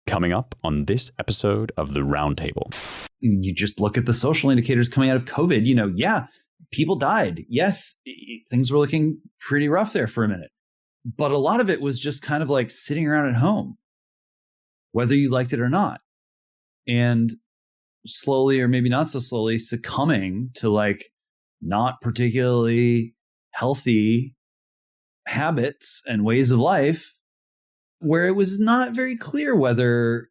Coming up on this episode of the Roundtable. You just look at the social indicators coming out of COVID, people died. Yes, things were looking pretty rough there for a minute. But a lot of it was just kind of like sitting around at home, whether you liked it or not. And slowly, or maybe not so slowly, succumbing to like not particularly healthy habits and ways of life, where it was not very clear whether,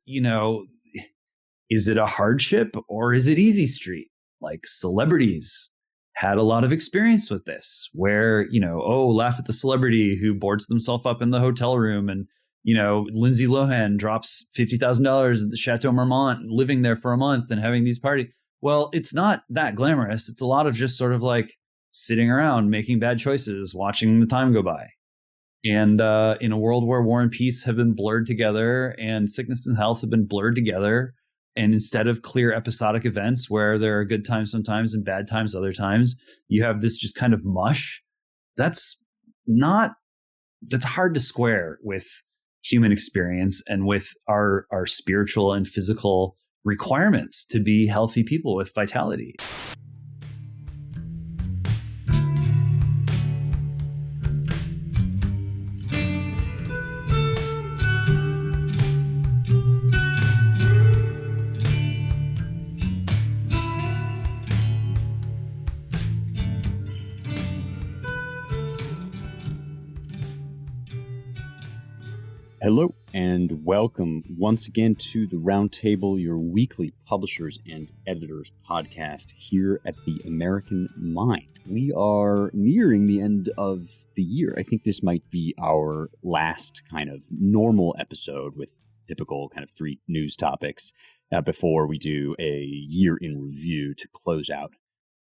is it a hardship or is it easy street? Like celebrities had a lot of experience with this, where, laugh at the celebrity who boards themselves up in the hotel room, and, Lindsay Lohan drops $50,000 at the Chateau Marmont, living there for a month and having these parties. Well, it's not that glamorous. It's a lot of just sort of like sitting around, making bad choices, watching the time go by. And in a world where war and peace have been blurred together and sickness and health have been blurred together, and instead of clear episodic events where there are good times sometimes and bad times other times, you have this just kind of mush. That's hard to square with human experience and with our spiritual and physical requirements to be healthy people with vitality. Hello and welcome once again to the Roundtable, your weekly publishers and editors podcast here at the American Mind. We are nearing the end of the year. I think this might be our last kind of normal episode with typical kind of 3 news topics before we do a year in review to close out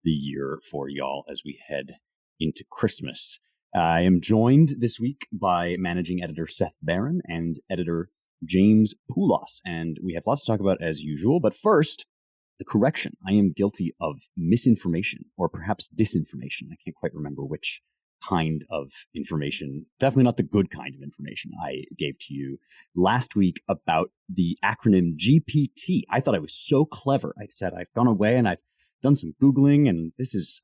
the year for y'all as we head into Christmas. I am joined this week by managing editor Seth Barron and editor James Poulos, and we have lots to talk about as usual. But first, the correction. I am guilty of misinformation, or perhaps disinformation. I can't quite remember which kind of information. Definitely not the good kind of information I gave to you last week about the acronym GPT. I thought I was so clever. I said I've gone away and I've done some Googling, and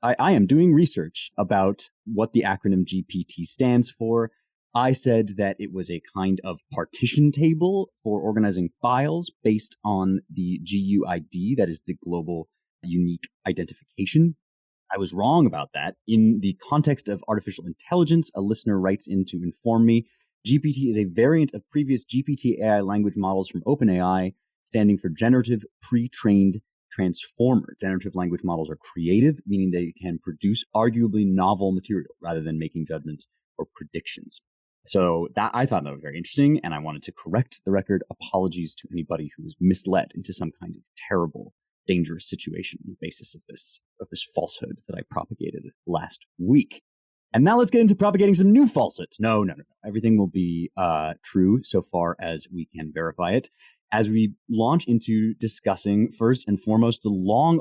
I am doing research about what the acronym GPT stands for. I said that it was a kind of partition table for organizing files based on the GUID, that is the Global Unique Identification. I was wrong about that. In the context of artificial intelligence, a listener writes in to inform me, GPT is a variant of previous GPT AI language models from OpenAI, standing for Generative Pre-trained Transformer. Generative language models are creative, meaning they can produce arguably novel material rather than making judgments or predictions. So I thought that was very interesting, and I wanted to correct the record. Apologies to anybody who was misled into some kind of terrible, dangerous situation on the basis of this falsehood that I propagated last week. And now let's get into propagating some new falsehoods. No. Everything will be true so far as we can verify it, as we launch into discussing, first and foremost, the long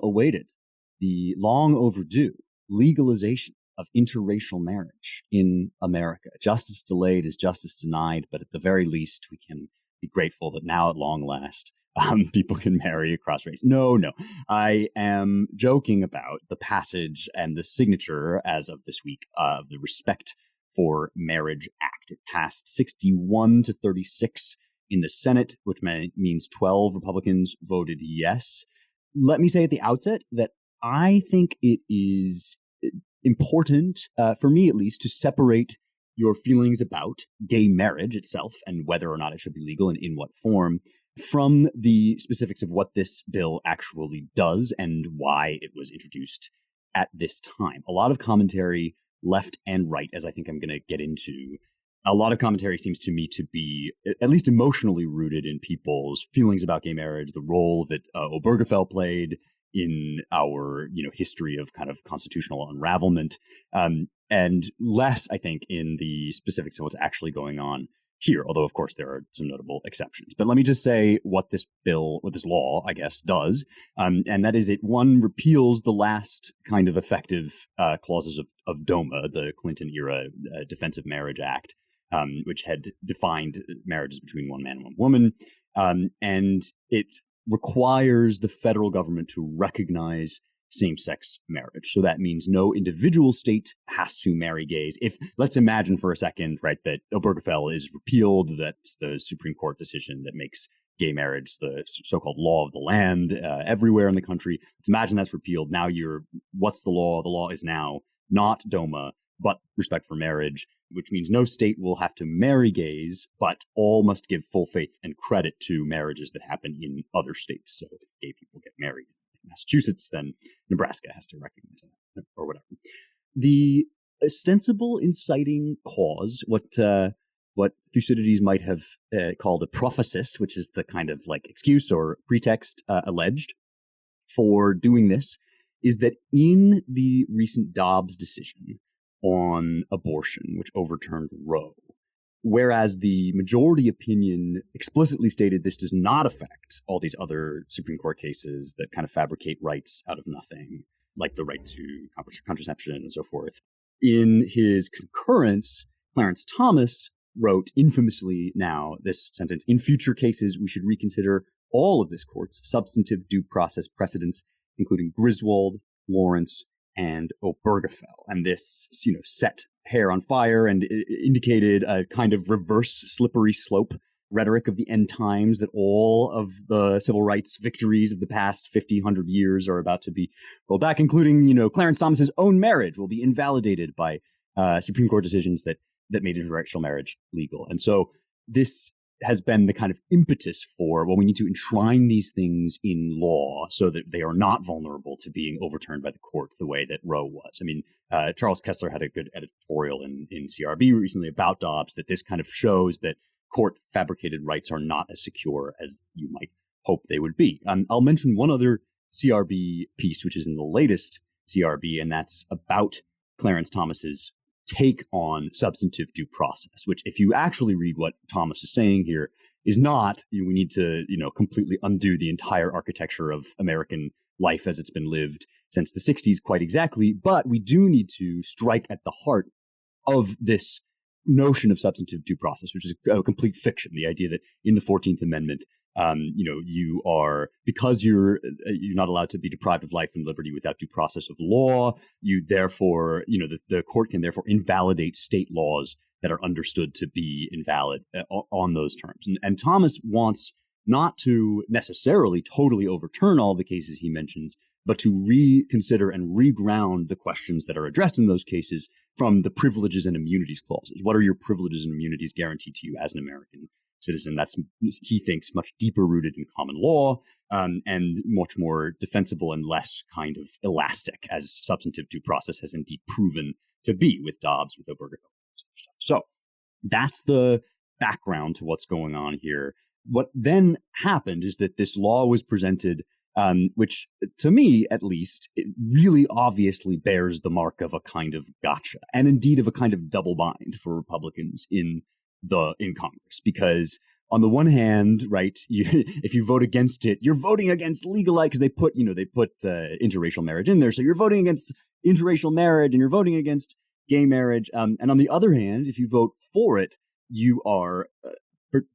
overdue legalization of interracial marriage in America. Justice delayed is justice denied, but at the very least, we can be grateful that now at long last, people can marry across race. No. I am joking about the passage and the signature as of this week of the Respect for Marriage Act. It passed 61 to 36 in the Senate, which means 12 Republicans voted yes. Let me say at the outset that I think it is important, for me at least, to separate your feelings about gay marriage itself and whether or not it should be legal and in what form from the specifics of what this bill actually does and why it was introduced at this time. A lot of commentary, left and right, as I think I'm going to get into, a lot of commentary seems to me to be at least emotionally rooted in people's feelings about gay marriage, the role that Obergefell played in our, history of kind of constitutional unravelment, and less, I think, in the specifics of what's actually going on here, although, of course, there are some notable exceptions. But let me just say what this law, I guess, does, and that is it, one, repeals the last kind of effective clauses of DOMA, the Clinton-era Defense of Marriage Act, which had defined marriages between one man and one woman. And it requires the federal government to recognize same-sex marriage. So that means no individual state has to marry gays. If, let's imagine for a second, right, that Obergefell is repealed, that's the Supreme Court decision that makes gay marriage the so-called law of the land everywhere in the country. Let's imagine that's repealed. Now what's the law? The law is now not DOMA, but respect for marriage, which means no state will have to marry gays, but all must give full faith and credit to marriages that happen in other states. So if gay people get married in Massachusetts, then Nebraska has to recognize that, or whatever. The ostensible inciting cause, what Thucydides might have called a prophysis, which is the kind of like excuse or pretext alleged for doing this, is that in the recent Dobbs decision on abortion, which overturned Roe, whereas the majority opinion explicitly stated this does not affect all these other Supreme Court cases that kind of fabricate rights out of nothing, like the right to contraception and so forth. In his concurrence, Clarence Thomas wrote infamously now this sentence: "In future cases, we should reconsider all of this court's substantive due process precedents, including Griswold, Lawrence, and Obergefell." And this, set hair on fire and indicated a kind of reverse slippery slope rhetoric of the end times, that all of the civil rights victories of the past 50, 100 years are about to be rolled back, including, Clarence Thomas's own marriage will be invalidated by Supreme Court decisions that made interracial marriage legal. And so this has been the kind of impetus for, well, we need to enshrine these things in law so that they are not vulnerable to being overturned by the court the way that Roe was. I mean, Charles Kessler had a good editorial in CRB recently about Dobbs, that this kind of shows that court fabricated rights are not as secure as you might hope they would be. I'll mention one other CRB piece, which is in the latest CRB, and that's about Clarence Thomas's take on substantive due process, which, if you actually read what Thomas is saying here, is not, we need to, completely undo the entire architecture of American life as it's been lived since the 60s quite exactly, but we do need to strike at the heart of this notion of substantive due process, which is a complete fiction. The idea that in the 14th Amendment, you are, because you're not allowed to be deprived of life and liberty without due process of law, you therefore, the court can therefore invalidate state laws that are understood to be invalid on those terms. And Thomas wants not to necessarily totally overturn all the cases he mentions, but to reconsider and reground the questions that are addressed in those cases from the privileges and immunities clauses. What are your privileges and immunities guaranteed to you as an American citizen? That's, he thinks, much deeper rooted in common law, and much more defensible and less kind of elastic, as substantive due process has indeed proven to be with Dobbs, with Obergefell, and such stuff. So that's the background to what's going on here. What then happened is that this law was presented, which, to me at least, it really obviously bears the mark of a kind of gotcha, and indeed of a kind of double bind for Republicans in Congress, because on the one hand, right, if you vote against it, you're voting against legalized, because they put interracial marriage in there, so you're voting against interracial marriage and you're voting against gay marriage. And on the other hand, if you vote for it, you are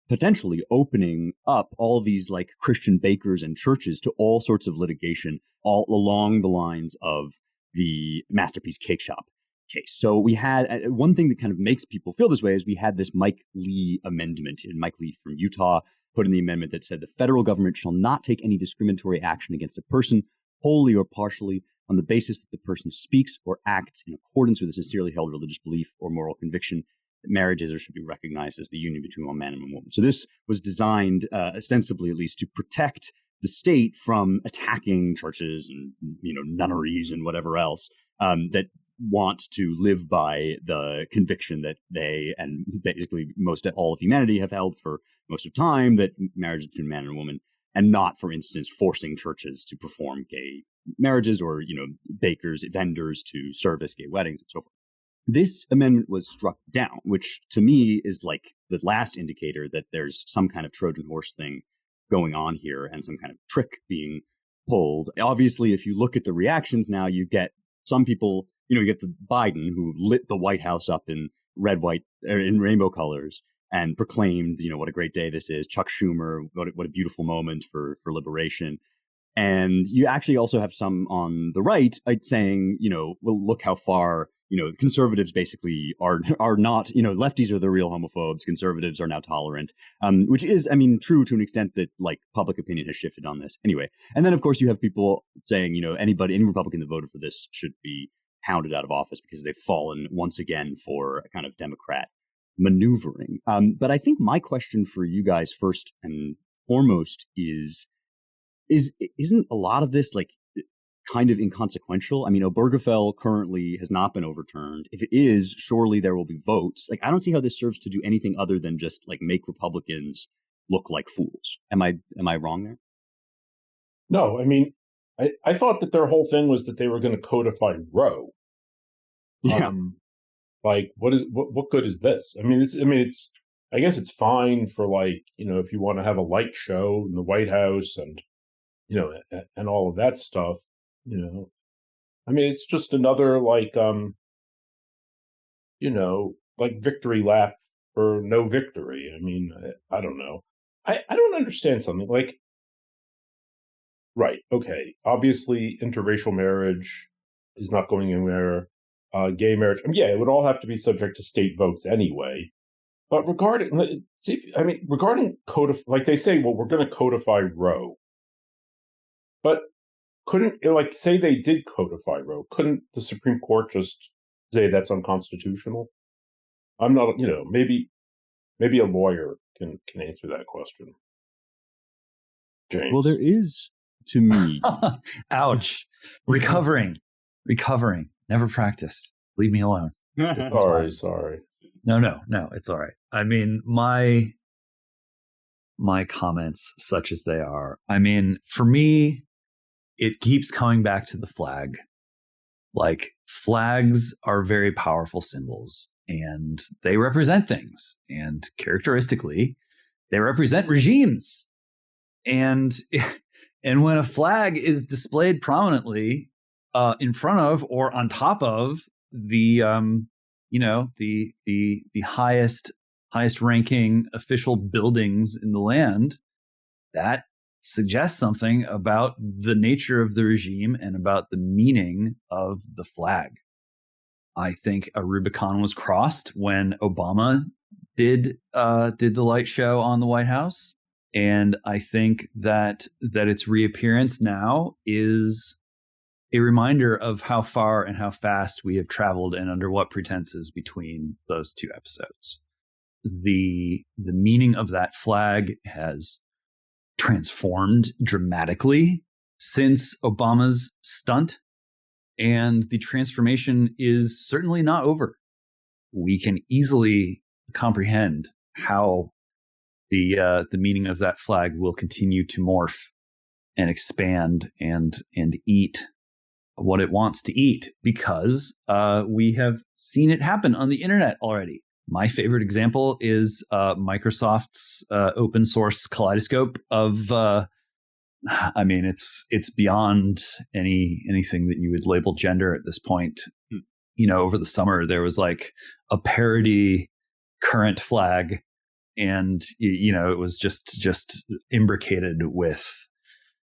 potentially opening up all these like Christian bakers and churches to all sorts of litigation, all along the lines of the Masterpiece Cake Shop case. So we had one thing that kind of makes people feel this way is we had this Mike Lee amendment, and Mike Lee from Utah put in the amendment that said the federal government shall not take any discriminatory action against a person wholly or partially on the basis that the person speaks or acts in accordance with a sincerely held religious belief or moral conviction that marriage is or should be recognized as the union between one man and one woman. So this was designed, ostensibly at least, to protect the state from attacking churches and nunneries and whatever else that want to live by the conviction that they and basically most all of humanity have held for most of time, that marriage is between a man and a woman, and not, for instance, forcing churches to perform gay marriages or, bakers, vendors to service gay weddings and so forth. This amendment was struck down, which to me is like the last indicator that there's some kind of Trojan horse thing going on here and some kind of trick being pulled. Obviously, if you look at the reactions now, you get some people, you get the Biden who lit the White House up in red, white, in rainbow colors. and proclaimed, what a great day this is. Chuck Schumer, what a beautiful moment for liberation. And you actually also have some on the right saying, well, look how far, conservatives basically are not, lefties are the real homophobes. Conservatives are now tolerant, which is, true to an extent that like public opinion has shifted on this anyway. And then, of course, you have people saying, any Republican that voted for this should be hounded out of office because they've fallen once again for a kind of Democrat maneuvering. But I think my question for you guys first and foremost isn't a lot of this like kind of inconsequential? Obergefell currently has not been overturned. If it is, surely there will be votes. Like, I don't see how this serves to do anything other than just like make Republicans look like fools. Am I wrong there? No, I thought that their whole thing was that they were going to codify Roe. Yeah. What good is this? I guess it's fine for like, if you want to have a light show in the White House and, and all of that stuff, it's just another like, like victory lap for no victory. I don't know. I don't understand something like, right. Okay. Obviously interracial marriage is not going anywhere. Gay marriage. It would all have to be subject to state votes anyway. But regarding like they say, well, we're going to codify Roe. But say they did codify Roe, couldn't the Supreme Court just say that's unconstitutional? I'm not, maybe a lawyer can answer that question. James. Well, there is, to me. Ouch. Recovering. Never practiced. Leave me alone. Sorry. No, it's all right. My comments, such as they are, for me, it keeps coming back to the flag. Like, flags are very powerful symbols, and they represent things. And characteristically, they represent regimes. And when a flag is displayed prominently in front of or on top of the highest ranking official buildings in the land, that suggests something about the nature of the regime and about the meaning of the flag. I think a Rubicon was crossed when Obama did the light show on the White House, and I think that its reappearance now is a reminder of how far and how fast we have traveled and under what pretenses between those two episodes. The meaning of that flag has transformed dramatically since Obama's stunt, and the transformation is certainly not over. We can easily comprehend how the meaning of that flag will continue to morph and expand and eat what it wants to eat, because we have seen it happen on the internet already. My favorite example is Microsoft's open source kaleidoscope of, it's beyond anything that you would label gender at this point. Over the summer, there was like a parody current flag, and, it was just imbricated with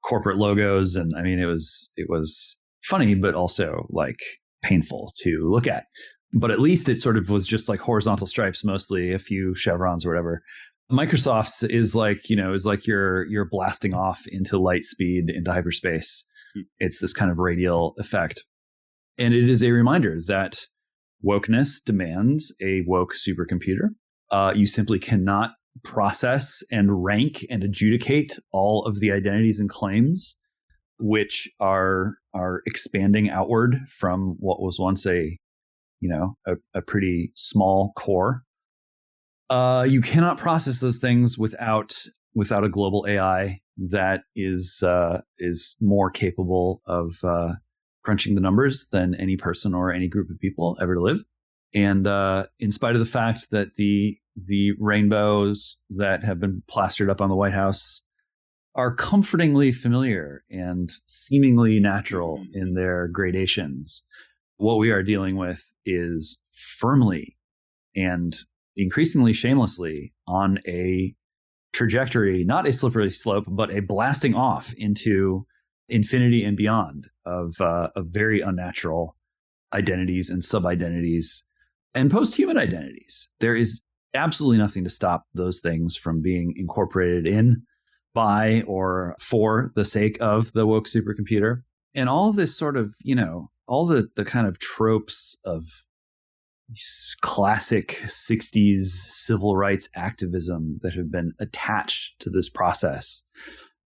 corporate logos. And it was funny, but also like painful to look at. But at least it sort of was just like horizontal stripes, mostly a few chevrons or whatever. Microsoft's is like you're blasting off into light speed into hyperspace. It's this kind of radial effect. And it is a reminder that wokeness demands a woke supercomputer. You simply cannot process and rank and adjudicate all of the identities and claims which are expanding outward from what was once a pretty small core. You cannot process those things without a global AI that is more capable of crunching the numbers than any person or any group of people ever to live. And in spite of the fact that the rainbows that have been plastered up on the White House are comfortingly familiar and seemingly natural in their gradations, what we are dealing with is firmly and increasingly shamelessly on a trajectory, not a slippery slope, but a blasting off into infinity and beyond of very unnatural identities and sub-identities and post-human identities. There is absolutely nothing to stop those things from being incorporated in, by, or for the sake of the woke supercomputer. And all of this sort of, all the kind of tropes of classic 60s civil rights activism that have been attached to this process.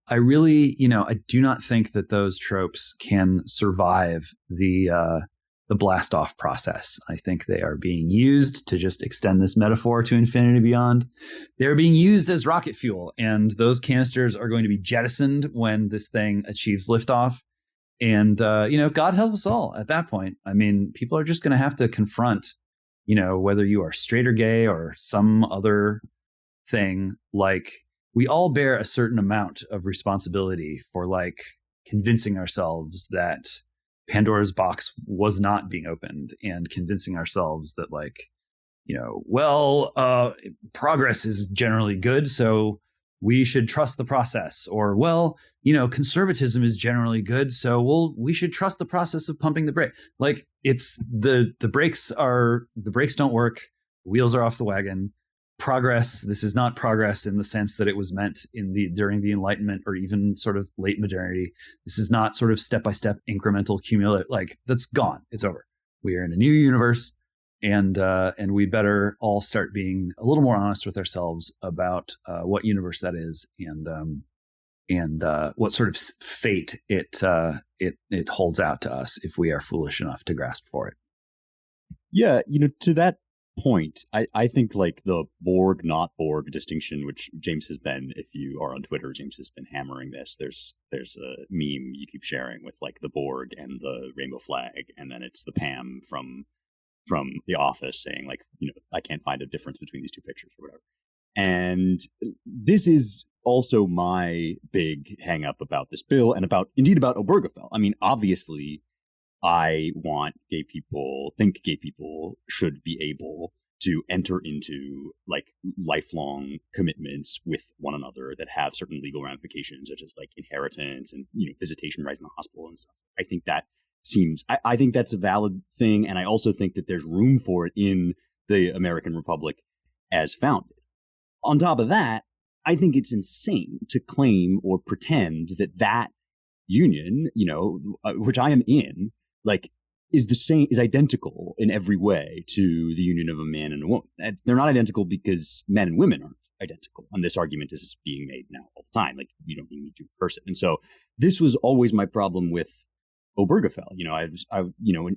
I really, I do not think that those tropes can survive the blast off process. I think they are being used to just extend this metaphor to infinity and beyond. They're being used as rocket fuel, and those canisters are going to be jettisoned when this thing achieves liftoff. And, God help us all at that point. I mean, people are just going to have to confront, whether you are straight or gay or some other thing, like we all bear a certain amount of responsibility for like convincing ourselves that Pandora's box was not being opened, and convincing ourselves that progress is generally good, so we should trust the process. Or, conservatism is generally good, so we should trust the process of pumping the brake. Like, it's the brakes don't work, wheels are off the wagon. Progress, this is not progress in the sense that it was meant during the Enlightenment or even sort of late modernity. This is not sort of step-by-step incremental cumulative, like that's gone. It's over. We are in a new universe, and we better all start being a little more honest with ourselves about what universe that is, and what sort of fate it holds out to us if we are foolish enough to grasp for it. Yeah, to that point, I think like the Borg, not Borg distinction, which James has been, if you are on Twitter, James has been hammering this. There's a meme you keep sharing with like the Borg and the rainbow flag, and then it's the Pam from The Office saying like, I can't find a difference between these two pictures or whatever. And this is also my big hang up about this bill, and about Obergefell. I mean, obviously, I think gay people should be able to enter into like lifelong commitments with one another that have certain legal ramifications, such as like inheritance and, visitation rights in the hospital and stuff. I think that I think that's a valid thing. And I also think that there's room for it in the American Republic as founded. On top of that, I think it's insane to claim or pretend that union, which I am in, like, is identical in every way to the union of a man and a woman. And they're not identical because men and women aren't identical. And this argument is being made now all the time. Like, you don't need to person. And so this was always my problem with Obergefell.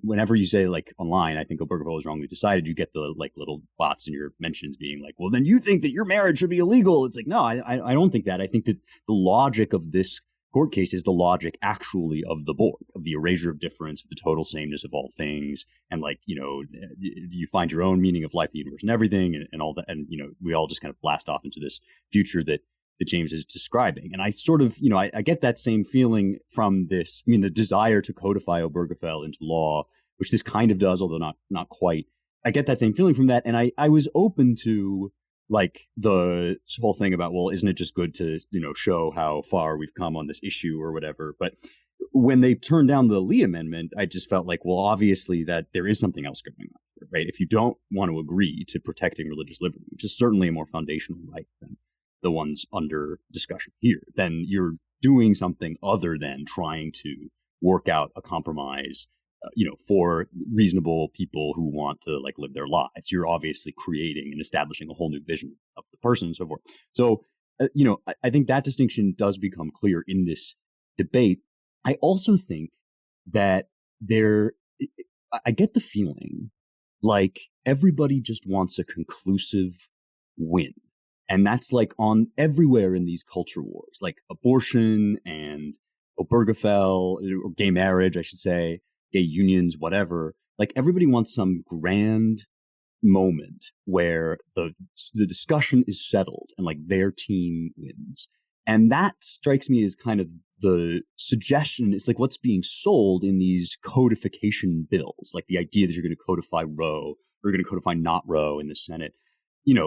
Whenever you say like online, I think Obergefell was wrongly decided, you get the like little bots in your mentions being like, well, then you think that your marriage should be illegal. It's like, no, I don't think that. I think that the logic of this court case is the logic actually of the Borg, of the erasure of difference, of the total sameness of all things. And like, you find your own meaning of life, the universe, and everything, and all that. And, we all just kind of blast off into this future that James is describing. And I sort of, I get that same feeling from this. I mean, the desire to codify Obergefell into law, which this kind of does, although not quite. I get that same feeling from that. And I was open to like the whole thing about, well, isn't it just good to, show how far we've come on this issue or whatever. But when they turned down the Lee amendment, I just felt like, well, obviously that there is something else going on here, right? If you don't want to agree to protecting religious liberty, which is certainly a more foundational right than the ones under discussion here, then you're doing something other than trying to work out a compromise, for reasonable people who want to like live their lives. You're obviously creating and establishing a whole new vision of the person and so forth. So, I think that distinction does become clear in this debate. I also think that I get the feeling like everybody just wants a conclusive win. And that's like on everywhere in these culture wars, like abortion and Obergefell, or gay marriage, I should say, gay unions, whatever. Like everybody wants some grand moment where the discussion is settled and like their team wins. And that strikes me as kind of the suggestion. It's like what's being sold in these codification bills, like the idea that you're going to codify Roe or you're going to codify not Roe in the Senate.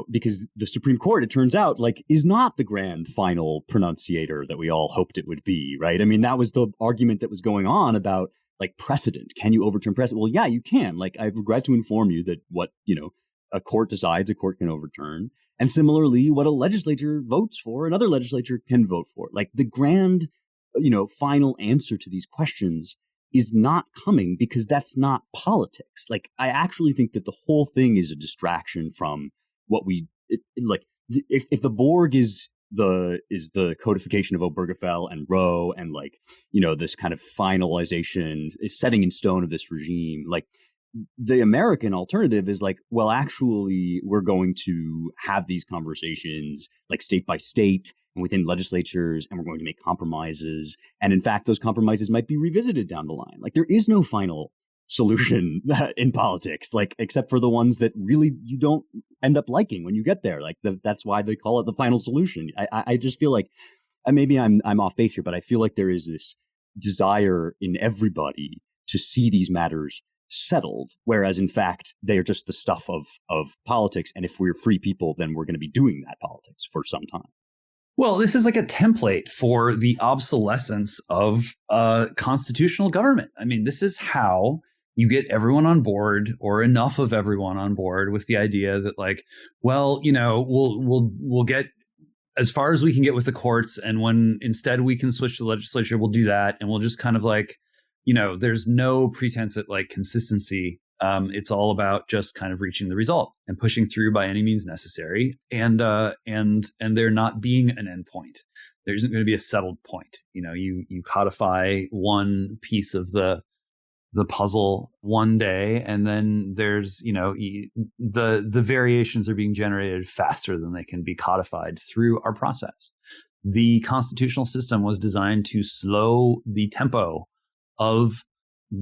because the Supreme Court, it turns out, like, is not the grand final pronunciator that we all hoped it would be, right? I mean, that was the argument that was going on about, like, precedent. Can you overturn precedent? Well, yeah, you can. Like, I regret to inform you that what, a court decides, a court can overturn. And similarly, what a legislature votes for, another legislature can vote for. Like, the grand, final answer to these questions is not coming because that's not politics. Like, I actually think that the whole thing is a distraction from what if the Borg is the codification of Obergefell and Roe and, like, this kind of finalization is setting in stone of this regime, like, the American alternative is like, well, actually, we're going to have these conversations, like, state by state and within legislatures, and we're going to make compromises. And in fact, those compromises might be revisited down the line. Like, there is no final solution in politics, like, except for the ones that really you don't end up liking when you get there. Like, that's why they call it the final solution. I just feel like, maybe I'm off base here, but I feel like there is this desire in everybody to see these matters settled, whereas in fact they are just the stuff of politics. And if we're free people, then we're going to be doing that politics for some time. Well, this is like a template for the obsolescence of constitutional government. I mean, this is how you get everyone on board, or enough of everyone on board, with the idea that, like, well, we'll get as far as we can get with the courts, and when instead we can switch to the legislature, we'll do that, and we'll just kind of, like, there's no pretense at, like, consistency. It's all about just kind of reaching the result and pushing through by any means necessary, and there not being an end point. There isn't going to be a settled point. You codify one piece of the puzzle one day, and then there's the variations are being generated faster than they can be codified through our process. The constitutional system was designed to slow the tempo of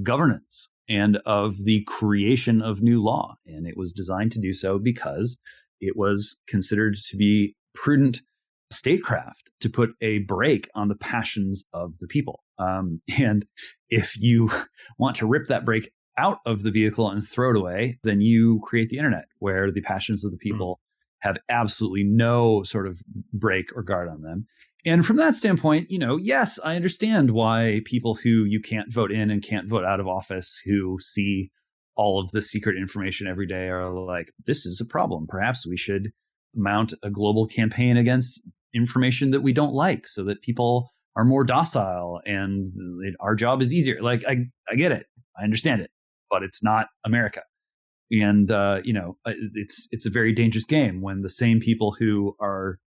governance and of the creation of new law, and it was designed to do so because it was considered to be prudent statecraft to put a brake on the passions of the people. And if you want to rip that brake out of the vehicle and throw it away, then you create the internet, where the passions of the people have absolutely no sort of brake or guard on them. And from that standpoint, yes, I understand why people who you can't vote in and can't vote out of office, who see all of the secret information every day, are like, this is a problem. Perhaps we should mount a global campaign against information that we don't like, so that people are more docile and our job is easier. Like, I get it. I understand it, but it's not America. And, it's a very dangerous game when the same people who are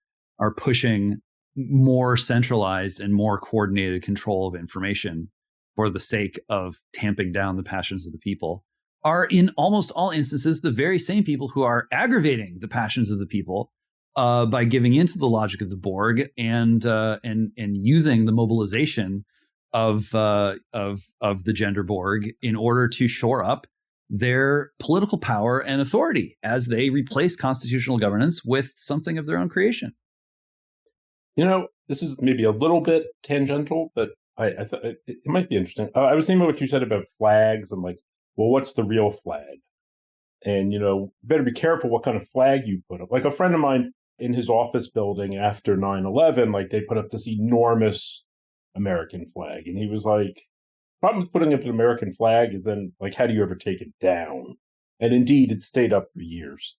pushing more centralized and more coordinated control of information for the sake of tamping down the passions of the people are, in almost all instances, the very same people who are aggravating the passions of the people by giving into the logic of the Borg and using the mobilization of the gender Borg in order to shore up their political power and authority as they replace constitutional governance with something of their own creation. This is maybe a little bit tangential, but I thought it might be interesting. I was thinking about what you said about flags. I'm like, well, what's the real flag? And, better be careful what kind of flag you put up. Like, a friend of mine in his office building after 9/11, like, they put up this enormous American flag. And he was like, problem with putting up an American flag is then, like, how do you ever take it down? And indeed, it stayed up for years.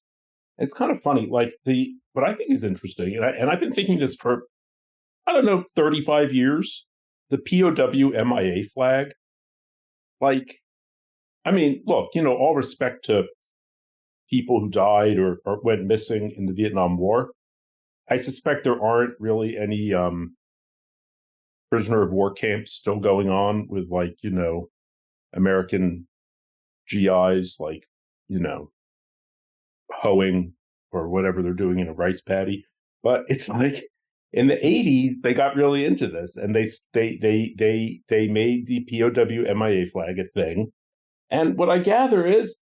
It's kind of funny. Like, what I think is interesting, and I've been thinking this for, 35 years, the POW MIA flag. Like, I mean, look, all respect to people who died or went missing in the Vietnam War. I suspect there aren't really any prisoner of war camps still going on with, like, American GIs, like, hoeing or whatever they're doing in a rice paddy. But it's like, in the 80s, they got really into this, and they made the POW MIA flag a thing. And what I gather is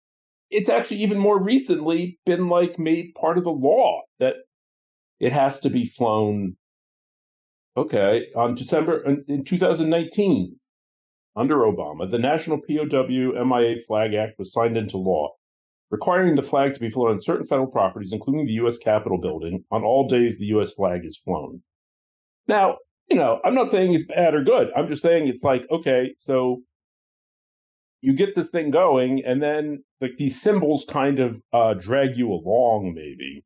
it's actually even more recently been, like, made part of the law that it has to be flown. Okay, in 2019, under Obama, the National POW MIA Flag Act was signed into law. requiring the flag to be flown on certain federal properties, including the U.S. Capitol building, on all days the U.S. flag is flown. Now, I'm not saying it's bad or good. I'm just saying it's like, okay, so you get this thing going, and then like these symbols kind of drag you along, maybe.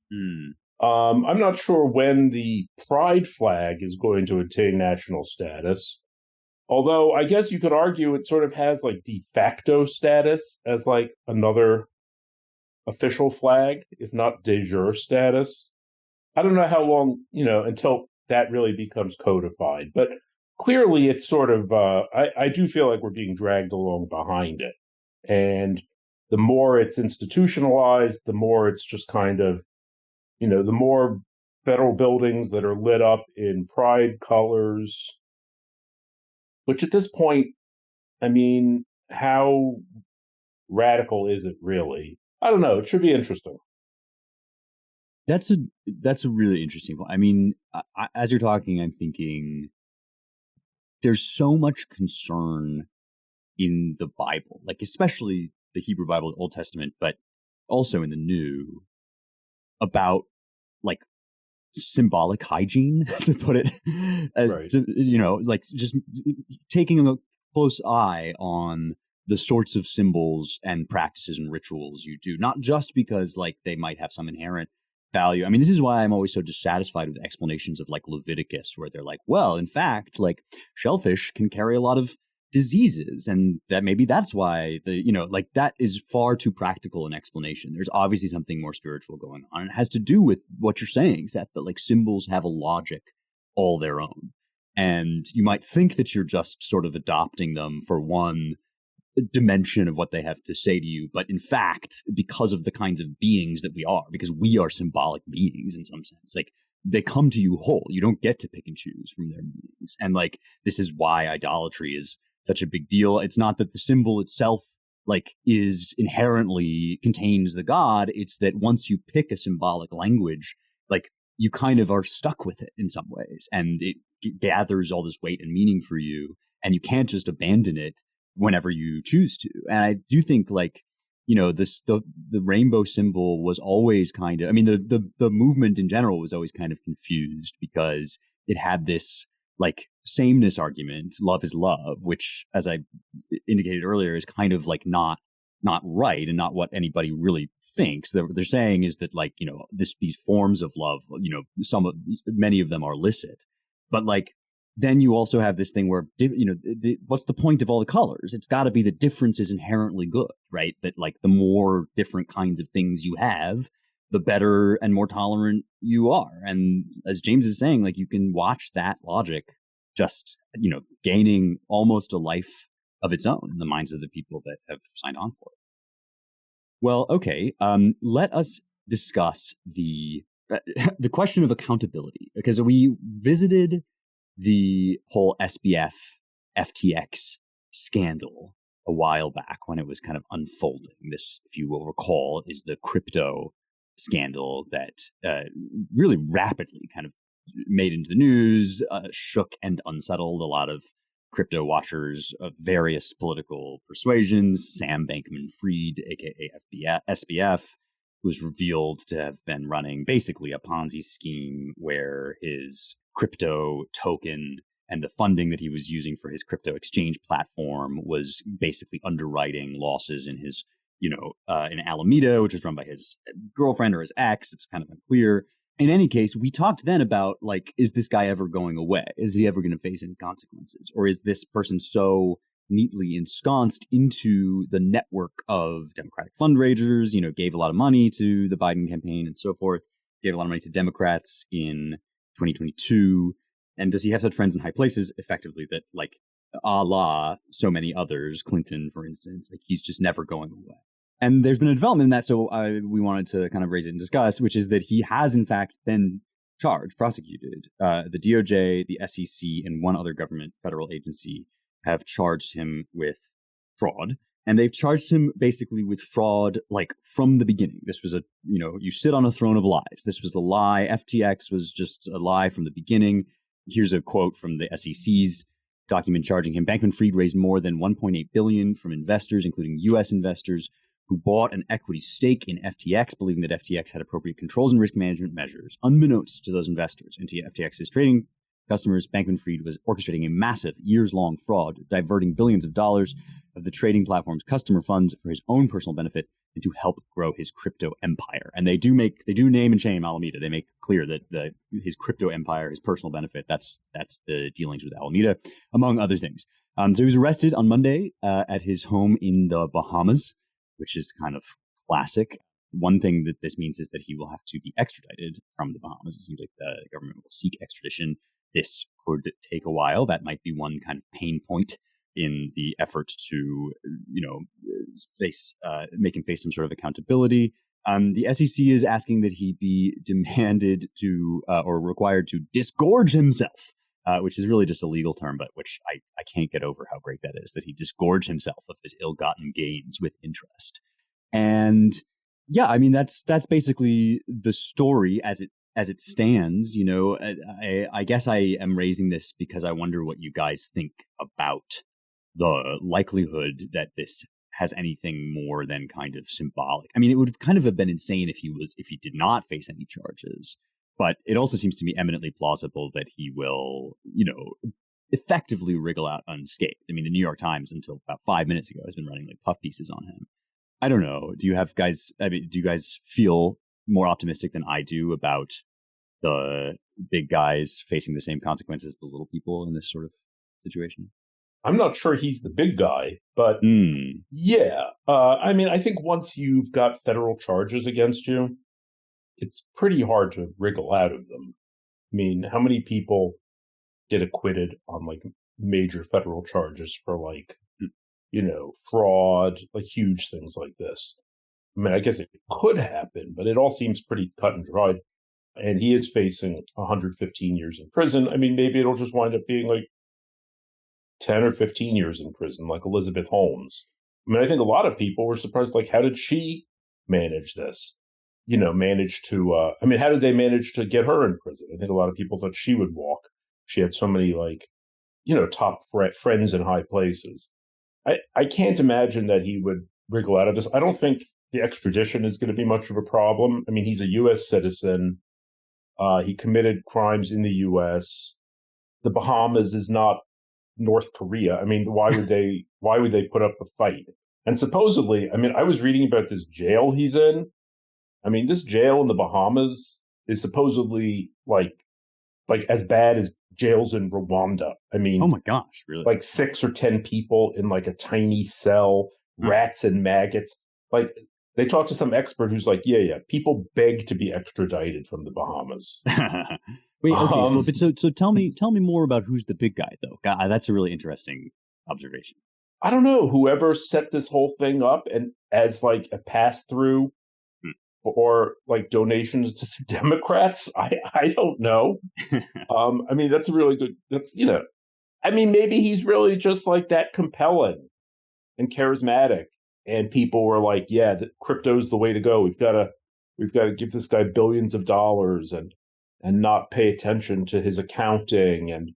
I'm not sure when the pride flag is going to attain national status. Although I guess you could argue it sort of has like de facto status as like another official flag, if not de jure status. I don't know how long, until that really becomes codified. But clearly it's sort of, I do feel like we're being dragged along behind it. And the more it's institutionalized, the more it's just kind of, the more federal buildings that are lit up in pride colors, which at this point, I mean, how radical is it really? I don't know. It should be interesting. That's a really interesting point. I mean, as you're talking, I'm thinking there's so much concern in the Bible, like especially the Hebrew Bible, the Old Testament, but also in the New, about like symbolic hygiene, to put it, right. like just taking a close eye on the sorts of symbols and practices and rituals you do, not just because like they might have some inherent value. I mean, this is why I'm always so dissatisfied with explanations of like Leviticus, where they're like, well, in fact, like shellfish can carry a lot of diseases, and that maybe that's why like that is far too practical an explanation. There's obviously something more spiritual going on. It has to do with what you're saying, Seth, that like symbols have a logic all their own. And you might think that you're just sort of adopting them for one dimension of what they have to say to you. But in fact, because of the kinds of beings that we are, because we are symbolic beings in some sense, like they come to you whole. You don't get to pick and choose from their meanings. And like, this is why idolatry is such a big deal. It's not that the symbol itself like is inherently contains the god. It's that once you pick a symbolic language, like you kind of are stuck with it in some ways, and it gathers all this weight and meaning for you, and you can't just abandon it whenever you choose to. And I do think like, the rainbow symbol was always kind of, I mean, the movement in general was always kind of confused because it had this like sameness argument, love is love, which, as I indicated earlier, is kind of like not right and not what anybody really thinks. They're saying is that like, these forms of love, many of them are licit, but like, then you also have this thing where, what's the point of all the colors? It's got to be the difference is inherently good, right? That like the more different kinds of things you have, the better and more tolerant you are. And as James is saying, like you can watch that logic just, gaining almost a life of its own in the minds of the people that have signed on for it. Well, okay. Let us discuss the question of accountability, because we visited the whole SBF FTX scandal a while back when it was kind of unfolding. This, if you will recall, is the crypto scandal that really rapidly kind of made into the news, shook and unsettled a lot of crypto watchers of various political persuasions. Sam Bankman-Fried, aka SBF, was revealed to have been running basically a Ponzi scheme where his crypto token and the funding that he was using for his crypto exchange platform was basically underwriting losses in his, in Alameda, which is run by his girlfriend or his ex. It's kind of unclear. In any case, we talked then about, like, is this guy ever going away? Is he ever going to face any consequences? Or is this person so neatly ensconced into the network of Democratic fundraisers, gave a lot of money to the Biden campaign and so forth, gave a lot of money to Democrats in 2022. And does he have such friends in high places effectively that, like, a la so many others, Clinton, for instance, like he's just never going away? And there's been a development in that, so we wanted to kind of raise it and discuss, which is that he has, in fact, been prosecuted. The DOJ, the SEC, and one other government federal agency have charged him with fraud. And they've charged him basically with fraud, like, from the beginning. This was you sit on a throne of lies. This was a lie. FTX was just a lie from the beginning. Here's a quote from the SEC's document charging him. Bankman-Fried raised more than $1.8 billion from investors, including U.S. investors, who bought an equity stake in FTX, believing that FTX had appropriate controls and risk management measures. Unbeknownst to those investors and to FTX's trading customers, Bankman-Fried was orchestrating a massive, years-long fraud, diverting billions of dollars of the trading platform's customer funds for his own personal benefit and to help grow his crypto empire. And they do name and shame Alameda. They make clear that his crypto empire, his personal benefit, that's the dealings with Alameda, among other things. So he was arrested on Monday at his home in the Bahamas, which is kind of classic. One thing that this means is that he will have to be extradited from the Bahamas. It seems like the government will seek extradition. This could take a while. That might be one kind of pain point in the effort to, make him face some sort of accountability. The SEC is asking that he be demanded to or required to disgorge himself, which is really just a legal term, but which I can't get over how great that is, that he disgorged himself of his ill-gotten gains with interest. And yeah, I mean, that's basically the story as it stands. I guess I am raising this because I wonder what you guys think about the likelihood that this has anything more than kind of symbolic. I mean, it would kind of have been insane if he did not face any charges, but it also seems to me eminently plausible that he will, effectively wriggle out unscathed. I mean, the New York Times until about 5 minutes ago has been running like puff pieces on him. I don't know. Do you guys feel more optimistic than I do about the big guys facing the same consequences as the little people in this sort of situation? I'm not sure he's the big guy, but yeah. I mean, I think once you've got federal charges against you, it's pretty hard to wriggle out of them. I mean, how many people get acquitted on like major federal charges for like, fraud, like huge things like this? I mean, I guess it could happen, but it all seems pretty cut and dried. And he is facing 115 years in prison. I mean, maybe it'll just wind up being like 10 or 15 years in prison, like Elizabeth Holmes. I mean, I think a lot of people were surprised, like, how did she manage this? How did they manage to get her in prison? I think a lot of people thought she would walk. She had so many, top friends in high places. I can't imagine that he would wriggle out of this. I don't think the extradition is going to be much of a problem. I mean, he's a U.S. citizen. He committed crimes in the U.S. The Bahamas is not North Korea. I mean, why would they put up a fight? And supposedly, I mean, I was reading about this jail he's in. I mean, this jail in the Bahamas is supposedly like as bad as jails in Rwanda. I mean, oh my gosh, really? Like 6 or 10 people in like a tiny cell, rats and maggots. Like they talked to some expert who's like, yeah, people beg to be extradited from the Bahamas. Wait, okay, but so tell me more about who's the big guy, though. God, that's a really interesting observation. I don't know. Whoever set this whole thing up and as like a pass through or like donations to the Democrats, I don't know. I mean, that's a really good. I mean, maybe he's really just like that compelling and charismatic, and people were like, yeah, crypto's the way to go. We've got to give this guy billions of dollars and not pay attention to his accounting and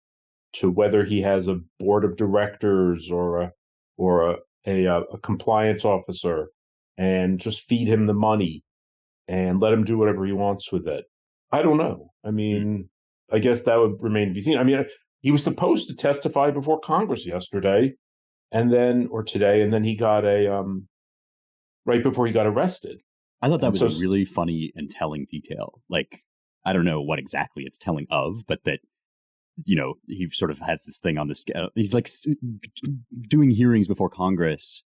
to whether he has a board of directors or a compliance officer, and just feed him the money and let him do whatever he wants with it. I don't know. I mean, I guess that would remain to be seen. I mean, he was supposed to testify before Congress yesterday or today, and then he got right before he got arrested. I thought that was a really funny and telling detail. Like, I don't know what exactly it's telling of, but that, he sort of has this thing on the scale. He's like doing hearings before Congress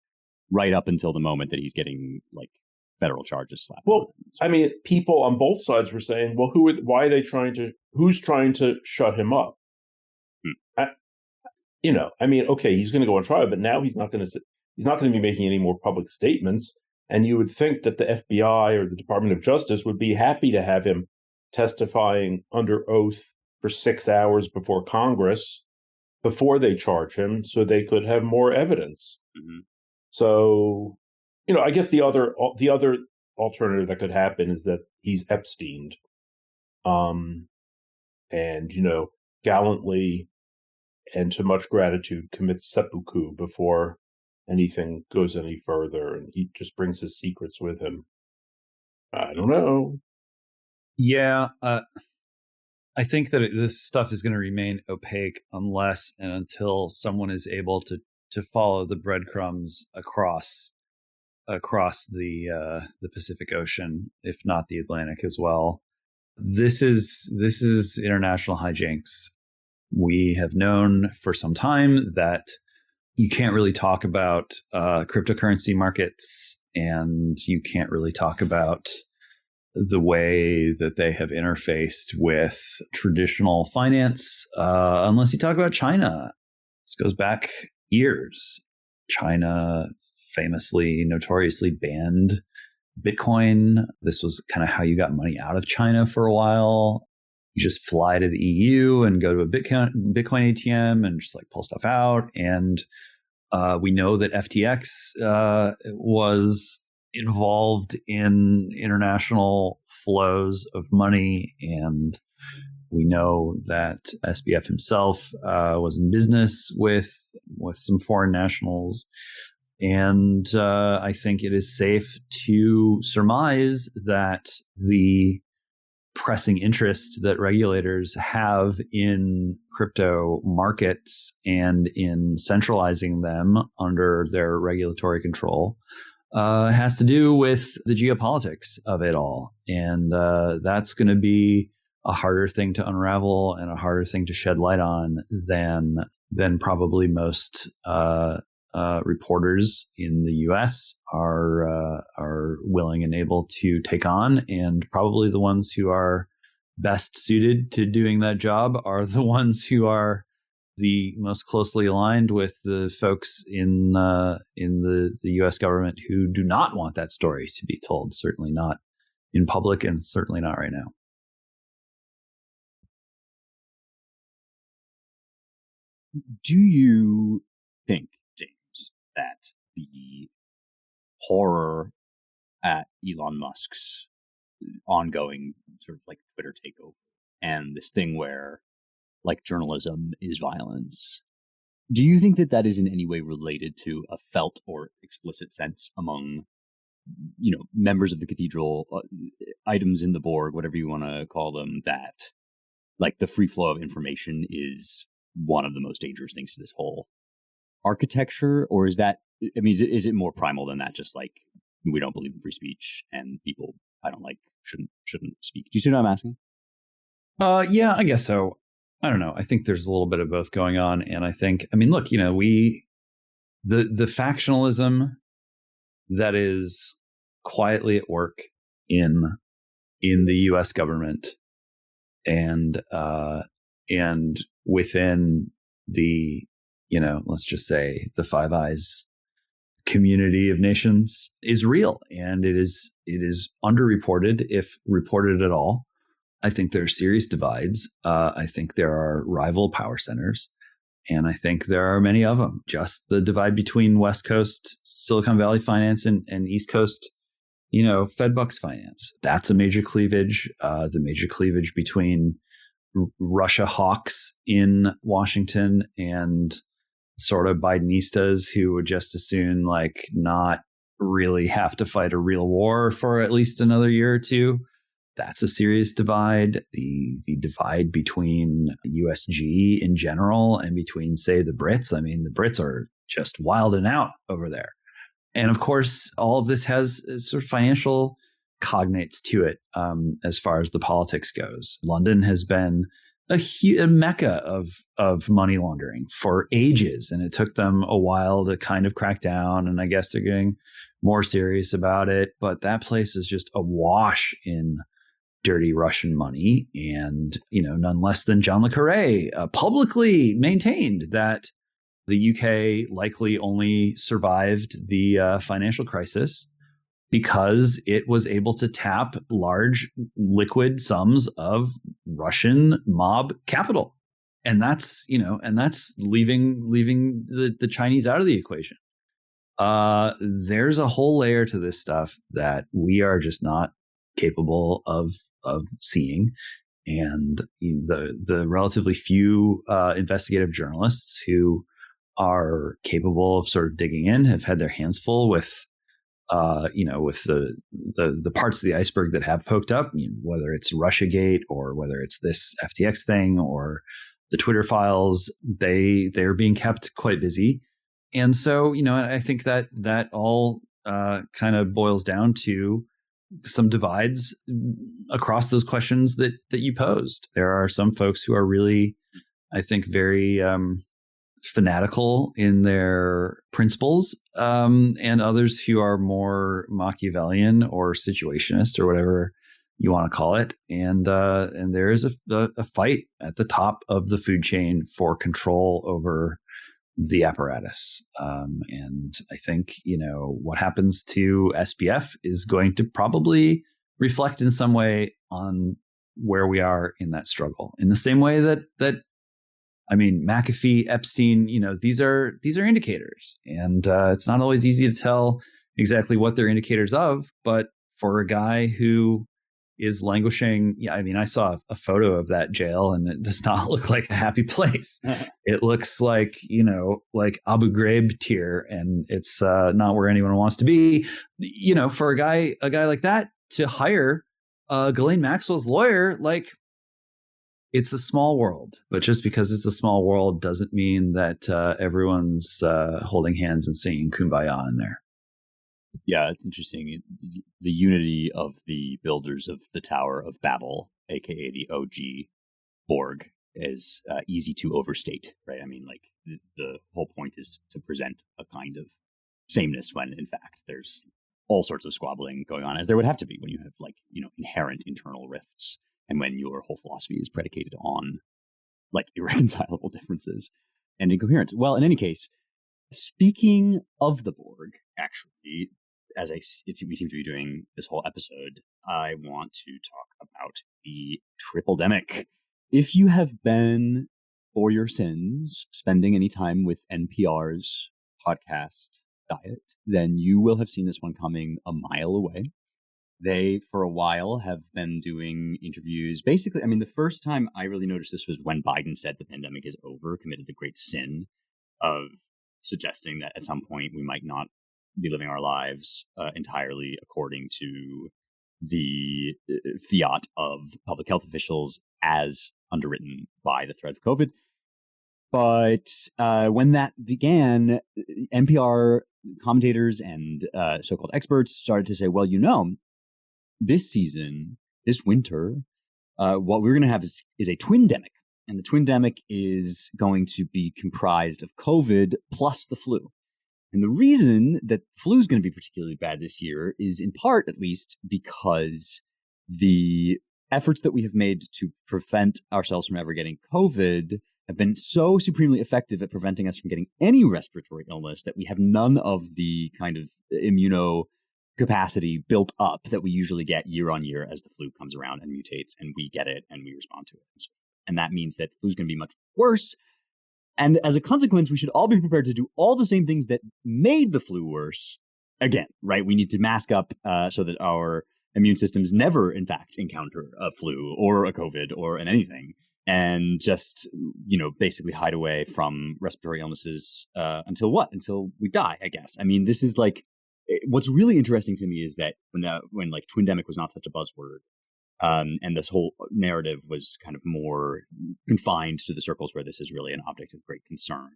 right up until the moment that he's getting like federal charges slapped. Well, I mean, people on both sides were saying, well, who's trying to shut him up? I mean, okay, he's going to go on trial, but now he's not going to be making any more public statements. And you would think that the FBI or the Department of Justice would be happy to have him testifying under oath for 6 hours before Congress before they charge him, so they could have more evidence. Mm-hmm. So, I guess the other alternative that could happen is that he's Epsteined, and gallantly and to much gratitude commits seppuku before anything goes any further, and he just brings his secrets with him. I don't know. Yeah, I think that this stuff is going to remain opaque unless and until someone is able to follow the breadcrumbs across the Pacific Ocean, if not the Atlantic as well. This is international hijinks. We have known for some time that you can't really talk about cryptocurrency markets, and you can't really talk about the way that they have interfaced with traditional finance unless you talk about China. This goes back years. China famously, notoriously banned Bitcoin. This was kind of how you got money out of China for a while. You just fly to the EU and go to a Bitcoin ATM and just like pull stuff out. And we know that FTX was involved in international flows of money, and we know that SBF himself was in business with some foreign nationals. And I think it is safe to surmise that the pressing interest that regulators have in crypto markets and in centralizing them under their regulatory control has to do with the geopolitics of it all. And that's going to be a harder thing to unravel and a harder thing to shed light on than probably most reporters in the U.S. are willing and able to take on, and probably the ones who are best suited to doing that job are the ones who are the most closely aligned with the folks in the U.S. government who do not want that story to be told. Certainly not in public, and certainly not right now. Do you think, James, that the horror at Elon Musk's ongoing sort of like Twitter takeover and this thing where like journalism is violence, do you think that that is in any way related to a felt or explicit sense among, you know, members of the cathedral, items in the Borg, whatever you want to call them, that like the free flow of information is one of the most dangerous things to this whole architecture? Or is that, I mean, is it more primal than that? Just like we don't believe in free speech and people I don't like shouldn't speak. Do you see what I'm asking? Yeah, I guess so. I don't know. I think there's a little bit of both going on. And I think, I mean, look, you know, the factionalism that is quietly at work in the U.S. government and within the, you know, let's just say the Five Eyes community of nations is real, and it is underreported, if reported at all. I think there are serious divides. I think there are rival power centers, and I think there are many of them. Just the divide between West Coast Silicon Valley finance and East Coast, you know, Fedbucks finance. That's a major cleavage. The major cleavage between Russia hawks in Washington and sort of Bidenistas who would just as soon like not really have to fight a real war for at least another year or two. That's a serious divide. The divide between USG in general and between, say, the Brits. I mean, the Brits are just wilding out over there. And of course, all of this has sort of financial cognates to it as far as the politics goes. London has been a mecca of money laundering for ages, and it took them a while to kind of crack down, and I guess they're getting more serious about it. But that place is just awash in dirty Russian money, and you know, none less than John le Carré publicly maintained that the UK likely only survived the financial crisis because it was able to tap large liquid sums of Russian mob capital. And that's, you know, and that's leaving the Chinese out of the equation. There's a whole layer to this stuff that we are just not capable of seeing. And the relatively few investigative journalists who are capable of sort of digging in, have had their hands full with, with the parts of the iceberg that have poked up, whether it's Russiagate or whether it's this FTX thing or the Twitter files. They're being kept quite busy, and so I think that all kind of boils down to some divides across those questions that you posed. There are some folks who are really, I think, very fanatical in their principles, and others who are more Machiavellian or situationist or whatever you want to call it. And there is a fight at the top of the food chain for control over the apparatus. And I think, what happens to SBF is going to probably reflect in some way on where we are in that struggle, in the same way that McAfee, Epstein, these are indicators, and it's not always easy to tell exactly what they're indicators of. But for a guy who is languishing, I saw a photo of that jail, and it does not look like a happy place. It looks like like Abu Ghraib tier, and it's not where anyone wants to be. For a guy like that to hire Ghislaine Maxwell's lawyer, it's a small world, but just because it's a small world doesn't mean that everyone's holding hands and singing Kumbaya in there. Yeah, it's interesting. The unity of the builders of the Tower of Babel, aka the OG Borg, is easy to overstate, right? The whole point is to present a kind of sameness when, in fact, there's all sorts of squabbling going on, as there would have to be when you have inherent internal rifts. And when your whole philosophy is predicated on irreconcilable differences and incoherence. Well, in any case, speaking of the Borg, actually, we seem to be doing this whole episode, I want to talk about the tripledemic. If you have been, for your sins, spending any time with NPR's podcast diet, then you will have seen this one coming a mile away. They, for a while, have been doing interviews. Basically, the first time I really noticed this was when Biden said the pandemic is over, committed the great sin of suggesting that at some point we might not be living our lives entirely according to the fiat of public health officials as underwritten by the threat of COVID. But when that began, NPR commentators and so-called experts started to say, well, this season, this winter, what we're going to have is a twindemic. And the twindemic is going to be comprised of COVID plus the flu. And the reason that the flu is going to be particularly bad this year is in part, at least, because the efforts that we have made to prevent ourselves from ever getting COVID have been so supremely effective at preventing us from getting any respiratory illness that we have none of the kind of capacity built up that we usually get year on year as the flu comes around and mutates, and we get it and we respond to it. And that means that the flu is going to be much worse. And as a consequence, we should all be prepared to do all the same things that made the flu worse again, right? We need to mask up so that our immune systems never, in fact, encounter a flu or a COVID or an anything, and just, basically hide away from respiratory illnesses until we die, I guess. This is what's really interesting to me is that when twindemic was not such a buzzword, and this whole narrative was kind of more confined to the circles where this is really an object of great concern,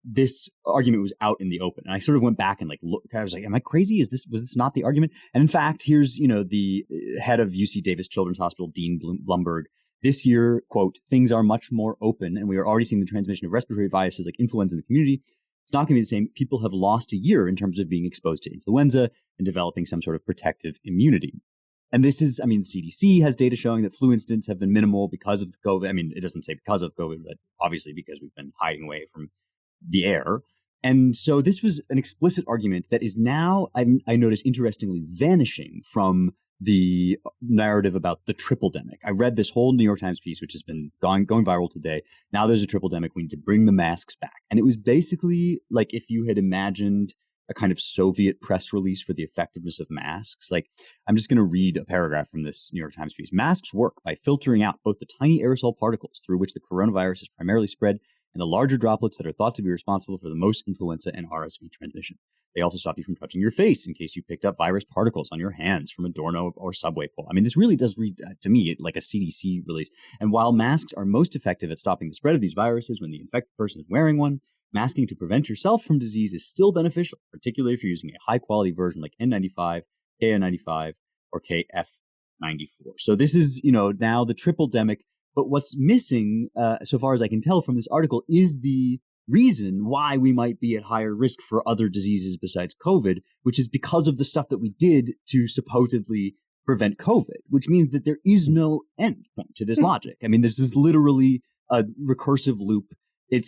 this argument was out in the open. And I sort of went back and looked. I was like, am I crazy? Was this not the argument? And in fact, here's the head of UC Davis Children's Hospital, Dean Blumberg. This year, quote, things are much more open, and we are already seeing the transmission of respiratory viruses like influenza in the community. It's not going to be the same. People have lost a year in terms of being exposed to influenza and developing some sort of protective immunity. And this is, the CDC has data showing that flu incidents have been minimal because of the COVID. It doesn't say because of COVID, but obviously because we've been hiding away from the air. And so this was an explicit argument that is now, I notice, interestingly, vanishing from the narrative about the tripledemic. I read this whole New York Times piece, which has been going viral today. Now there's a tripledemic. We need to bring the masks back. And it was basically like if you had imagined a kind of Soviet press release for the effectiveness of masks. I'm just going to read a paragraph from this New York Times piece. Masks work by filtering out both the tiny aerosol particles through which the coronavirus is primarily spread and the larger droplets that are thought to be responsible for the most influenza and RSV transmission. They also stop you from touching your face in case you picked up virus particles on your hands from a doorknob or subway pole. I mean, this really does read to me like a CDC release. And while masks are most effective at stopping the spread of these viruses when the infected person is wearing one, masking to prevent yourself from disease is still beneficial, particularly if you're using a high-quality version like N95, KN95, or KF94. So this is, now the tripledemic. But what's missing, so far as I can tell from this article, is the reason why we might be at higher risk for other diseases besides COVID, which is because of the stuff that we did to supposedly prevent COVID, which means that there is no end point to this logic. I mean, this is literally a recursive loop. It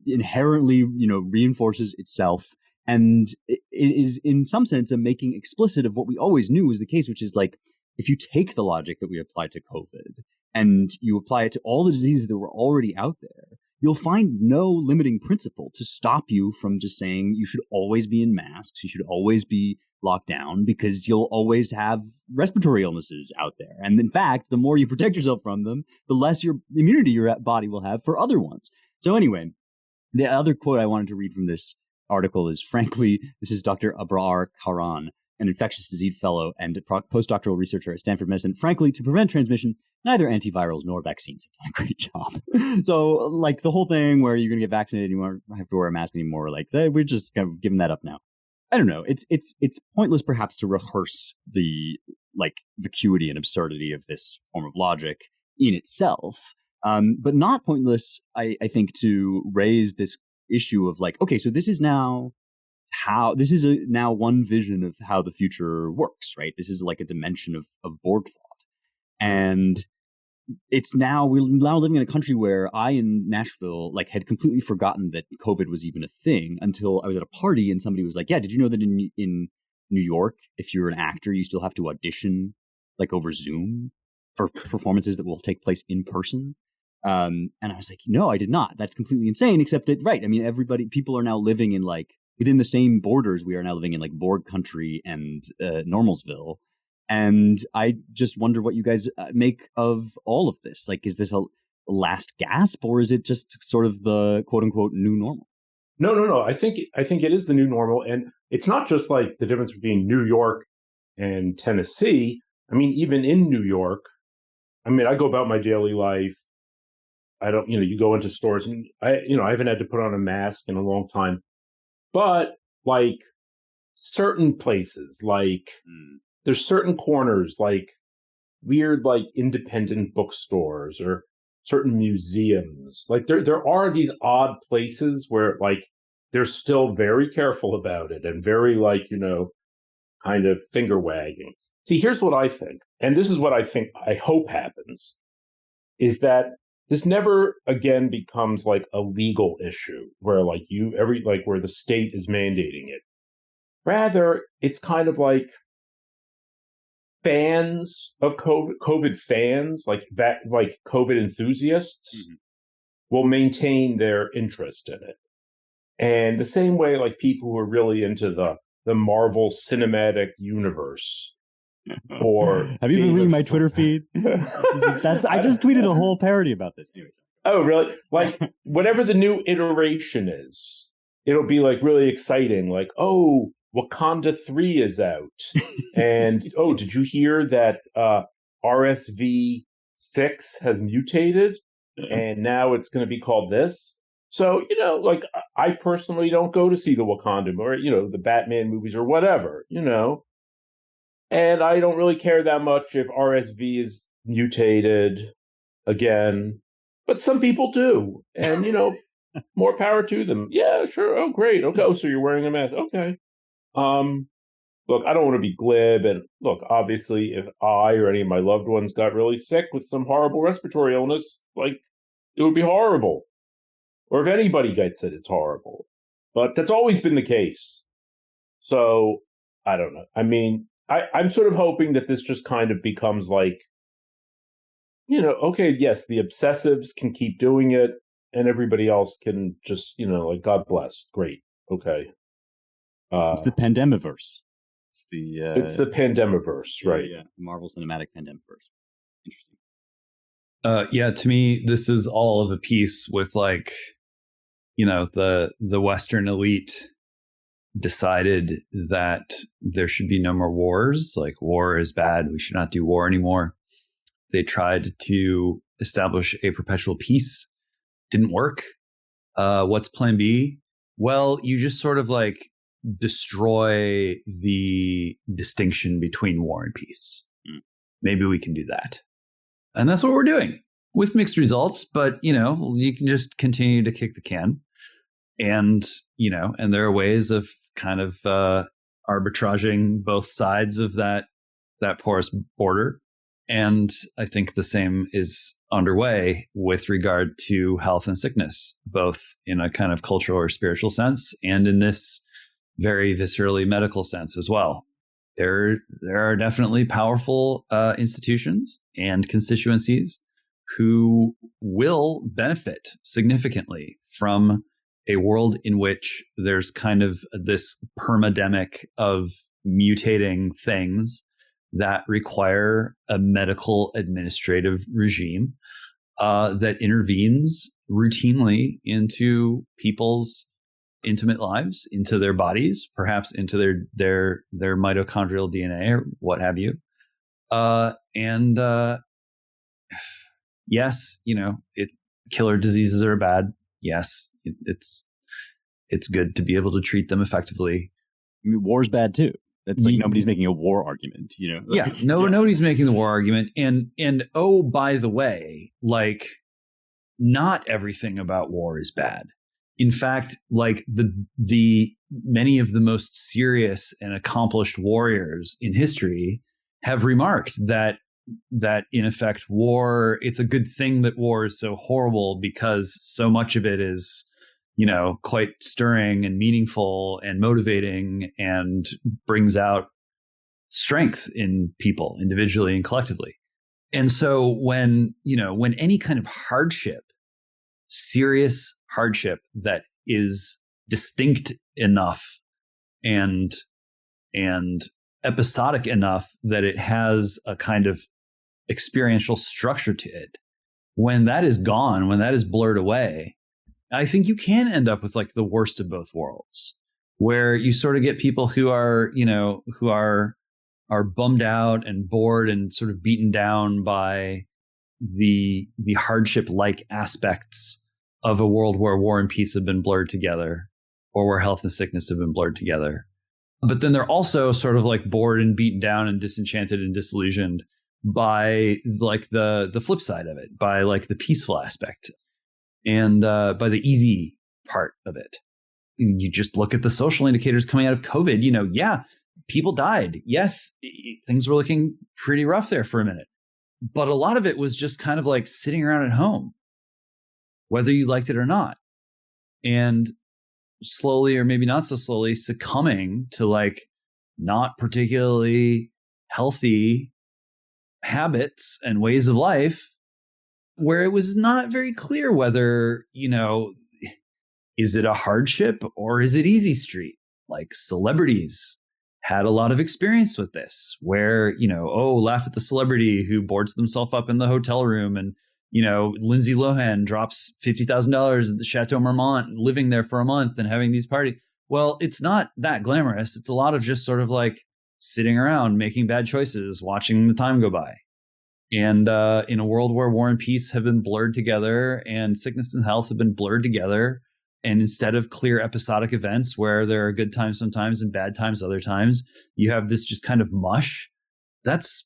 inherently, reinforces itself. And it is, in some sense, a making explicit of what we always knew was the case, which is like, if you take the logic that we applied to COVID and you apply it to all the diseases that were already out there, you'll find no limiting principle to stop you from just saying you should always be in masks, you should always be locked down, because you'll always have respiratory illnesses out there. And in fact, the more you protect yourself from them, the less your immunity your body will have for other ones. So anyway, the other quote I wanted to read from this article is, frankly, this is Dr. Abrar Karan, an infectious disease fellow and postdoctoral researcher at Stanford Medicine. Frankly, to prevent transmission, neither antivirals nor vaccines have done a great job. So, like, the whole thing where you're going to get vaccinated and you won't have to wear a mask anymore, like, we're just kind of giving that up now. I don't know. It's pointless, perhaps, to rehearse the, vacuity and absurdity of this form of logic in itself, but not pointless, I think, to raise this issue of, okay, so this is now now one vision of how the future works, right? This is like a dimension of Borg thought. And we're now living in a country where I, in Nashville, had completely forgotten that COVID was even a thing until I was at a party and somebody was like, yeah, did you know that in New York, if you're an actor, you still have to audition over Zoom for performances that will take place in person? And I was like, no, I did not. That's completely insane, except that, right, I mean, people are now living in within the same borders. We are now living in Borg country and Normalsville. And I just wonder what you guys make of all of this. Is this a last gasp, or is it just sort of the quote unquote new normal? No. I think it is the new normal. And it's not just the difference between New York and Tennessee. I mean, even in New York, I go about my daily life. I don't, you go into stores and I haven't had to put on a mask in a long time. But certain places, there's certain corners, weird, independent bookstores or certain museums. There are these odd places where they're still very careful about it and very kind of finger wagging. See, here's what I think. And this is what I hope happens, is that this never again becomes a legal issue where where the state is mandating it. Rather, it's kind of fans of COVID fans, COVID enthusiasts, will maintain their interest in it. And the same way, people who are really into the Marvel Cinematic Universe. Or have you been reading my Twitter feed? I just tweeted a whole parody about this. Anyway. Oh, really? Whatever the new iteration is, it'll be really exciting. Oh, Wakanda 3 is out. And, oh, did you hear that RSV 6 has mutated? And now it's going to be called this? So, I personally don't go to see the Wakanda or, the Batman movies or whatever, And I don't really care that much if RSV is mutated again. But some people do. And, more power to them. Yeah, sure. Oh, great. Okay. Oh, so you're wearing a mask. Okay. Look, I don't want to be glib. And look, obviously, if I or any of my loved ones got really sick with some horrible respiratory illness, it would be horrible. Or if anybody gets it, it's horrible. But that's always been the case. So, I don't know. I mean, I'm sort of hoping that this just kind of becomes okay, yes, the obsessives can keep doing it and everybody else can just, God bless. Great. Okay. It's the Pandemiverse. It's the Pandemiverse, right? Yeah. Marvel Cinematic Pandemiverse. Interesting. Yeah, to me, this is all of a piece with the Western elite decided that there should be no more wars. Like, war is bad. We should not do war anymore. They tried to establish a perpetual peace. Didn't work. What's plan B? Well, you just sort of like destroy the distinction between war and peace. Maybe we can do that. And that's what we're doing with mixed results. But, you can just continue to kick the can. And, and there are ways of kind of arbitraging both sides of that porous border. And I think the same is underway with regard to health and sickness, both in a kind of cultural or spiritual sense and in this very viscerally medical sense as well. There are definitely powerful institutions and constituencies who will benefit significantly from a world in which there's kind of this permademic of mutating things that require a medical administrative regime that intervenes routinely into people's intimate lives, into their bodies, perhaps into their mitochondrial DNA or what have you. Yes, killer diseases are bad. Yes, it's good to be able to treat them effectively. I mean, war's bad too. It's like nobody's making a war argument, Yeah, nobody's making the war argument. And oh, by the way, like, not everything about war is bad. In fact, like the many of the most serious and accomplished warriors in history have remarked that in effect war, it's a good thing that war is so horrible because so much of it is, quite stirring and meaningful and motivating and brings out strength in people individually and collectively. And so when any kind of hardship, serious hardship that is distinct enough and episodic enough that it has a kind of experiential structure to it, when that is gone, when that is blurred away, I think you can end up with like the worst of both worlds, where you sort of get people who are bummed out and bored and sort of beaten down by the hardship-like aspects of a world where war and peace have been blurred together, or where health and sickness have been blurred together. But then they're also sort of like bored and beaten down and disenchanted and disillusioned by like the flip side of it, by like the peaceful aspect and by the easy part of it. You just look at the social indicators coming out of COVID, yeah, people died. Yes, things were looking pretty rough there for a minute. But a lot of it was just kind of like sitting around at home, whether you liked it or not. And slowly, or maybe not so slowly, succumbing to like not particularly healthy habits and ways of life, where it was not very clear whether, is it a hardship or is it easy street? Like celebrities had a lot of experience with this, where, laugh at the celebrity who boards themselves up in the hotel room, and, Lindsay Lohan drops $50,000 at the Chateau Marmont, living there for a month and having these parties. Well, it's not that glamorous. It's a lot of just sort of like sitting around, making bad choices, watching the time go by. And in a world where war and peace have been blurred together and sickness and health have been blurred together, and instead of clear episodic events where there are good times sometimes and bad times other times, you have this just kind of mush. That's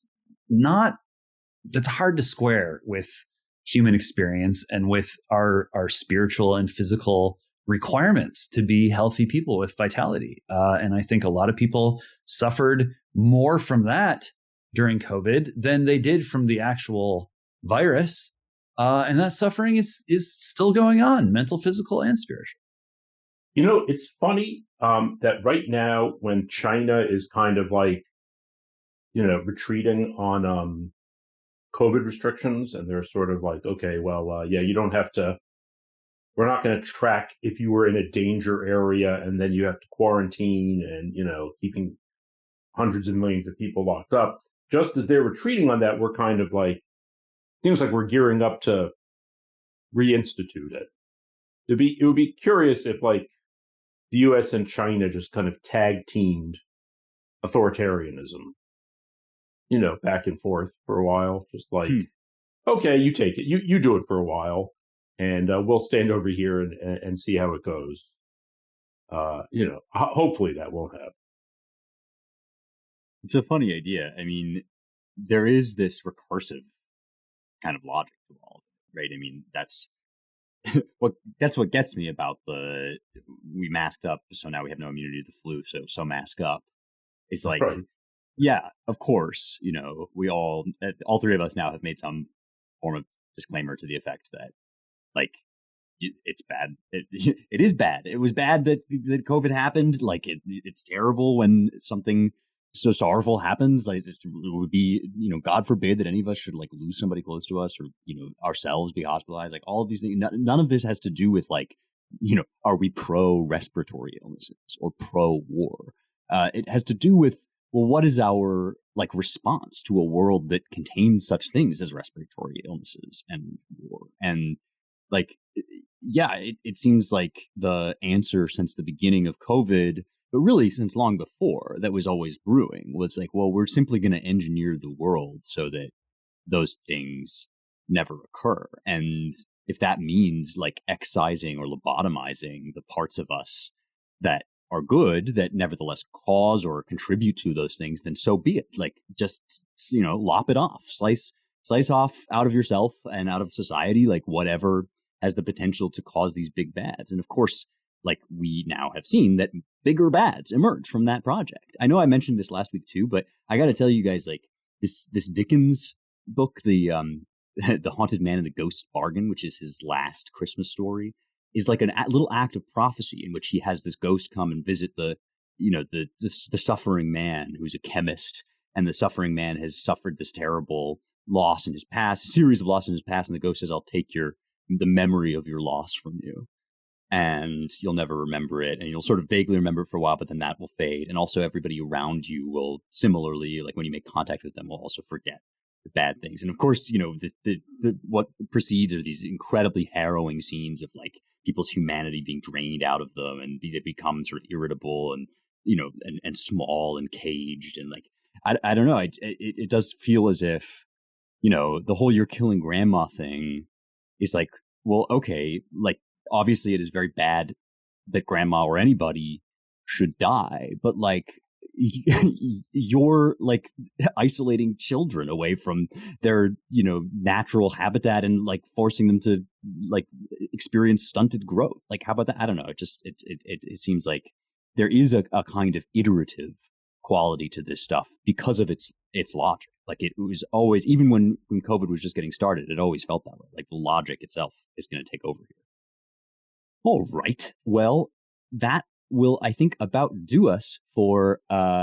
hard to square with human experience and with our spiritual and physical requirements to be healthy people with vitality. And I think a lot of people suffered more from that during COVID than they did from the actual virus. And that suffering is still going on, mental, physical, and spiritual. It's funny that right now, when China is kind of like, retreating on COVID restrictions, and they're sort of like, okay, well, you don't have to, we're not going to track if you were in a danger area and then you have to quarantine and, keeping hundreds of millions of people locked up. Just as they're retreating on that, we're kind of like, seems like we're gearing up to reinstitute it. it would be curious if like the U.S. and China just kind of tag teamed authoritarianism, back and forth for a while, just like, okay, you take it, you do it for a while, and we'll stand over here and see how it goes. Hopefully that won't happen. It's a funny idea. I mean, there is this recursive kind of logic to all of it, right? I mean, that's what gets me about we masked up, so now we have no immunity to the flu, so mask up. It's like, Right. Yeah, of course, we all three of us now have made some form of disclaimer to the effect that, like, it's bad. It is bad. It was bad that COVID happened. Like, it's terrible when something so sorrowful happens. Like, it would be, God forbid that any of us should like lose somebody close to us, or ourselves be hospitalized. Like, all of these things. None of this has to do with like, are we pro respiratory illnesses or pro war? It has to do with, well, what is our like response to a world that contains such things as respiratory illnesses and war? And like, yeah, it seems like the answer since the beginning of COVID, but really since long before, that was always brewing, was like, well, we're simply going to engineer the world so that those things never occur. And if that means like excising or lobotomizing the parts of us that are good, that nevertheless cause or contribute to those things, then so be it. Like, just, lop it off, slice off out of yourself and out of society, like whatever has the potential to cause these big bads. And of course, like, we now have seen that bigger bads emerge from that project. I know I mentioned this last week too, but I got to tell you guys, like, this Dickens book, the The Haunted Man and the Ghost's Bargain, which is his last Christmas story, is like a little act of prophecy in which he has this ghost come and visit the suffering man who's a chemist, and the suffering man has suffered this terrible loss in his past, a series of losses in his past, and the ghost says, I'll take the memory of your loss from you, and you'll never remember it, and you'll sort of vaguely remember it for a while, but then that will fade. And also everybody around you will similarly, like when you make contact with them, will also forget the bad things. And of course, what precedes are these incredibly harrowing scenes of like people's humanity being drained out of them, and they become sort of irritable and, and small and caged. And like, I don't know. It does feel as if, the whole "you're killing grandma" thing is like, well, okay, like, obviously it is very bad that grandma or anybody should die, but like, you're like isolating children away from their, natural habitat, and like forcing them to like experience stunted growth. Like, how about that? I don't know. It seems like there is a kind of iterative quality to this stuff because of its logic. Like, it was always, even when COVID was just getting started, it always felt that way. Like, the logic itself is going to take over here. All right. Well, that will, I think, about do us for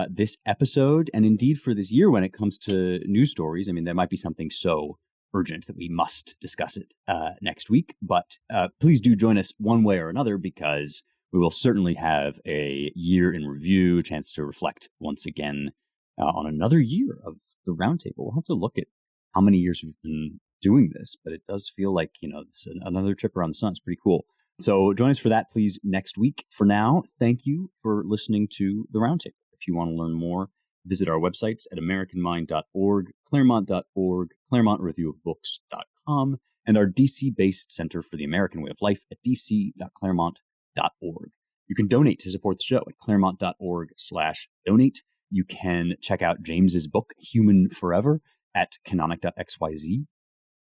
this episode, and indeed for this year when it comes to news stories. I mean, there might be something so urgent that we must discuss it next week, but please do join us one way or another, because we will certainly have a year in review, a chance to reflect once again on another year of the Roundtable. We'll have to look at how many years we've been doing this, but it does feel like, it's another trip around the sun. It's pretty cool. So join us for that, please, next week. For now, thank you for listening to the Roundtable. If you want to learn more, visit our websites at americanmind.org, claremont.org, claremontreviewofbooks.com, and our DC-based Center for the American Way of Life at dc.claremont.org. You can donate to support the show at claremont.org/donate. You can check out James's book, Human Forever, at canonic.xyz.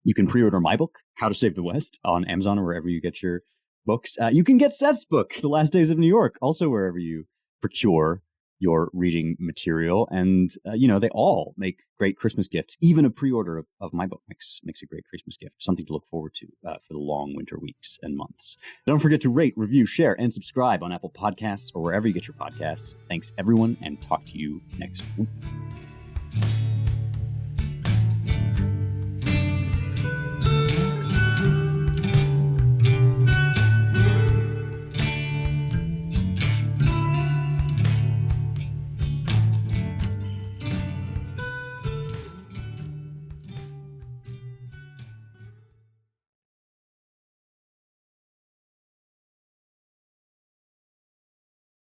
You can pre-order my book, How to Save the West, on Amazon or wherever you get your books. You can get Seth's book, The Last Days of New York, also wherever you procure your reading material. And, they all make great Christmas gifts. Even a pre-order of my book makes a great Christmas gift, something to look forward to for the long winter weeks and months. Don't forget to rate, review, share, and subscribe on Apple Podcasts or wherever you get your podcasts. Thanks, everyone, and talk to you next week.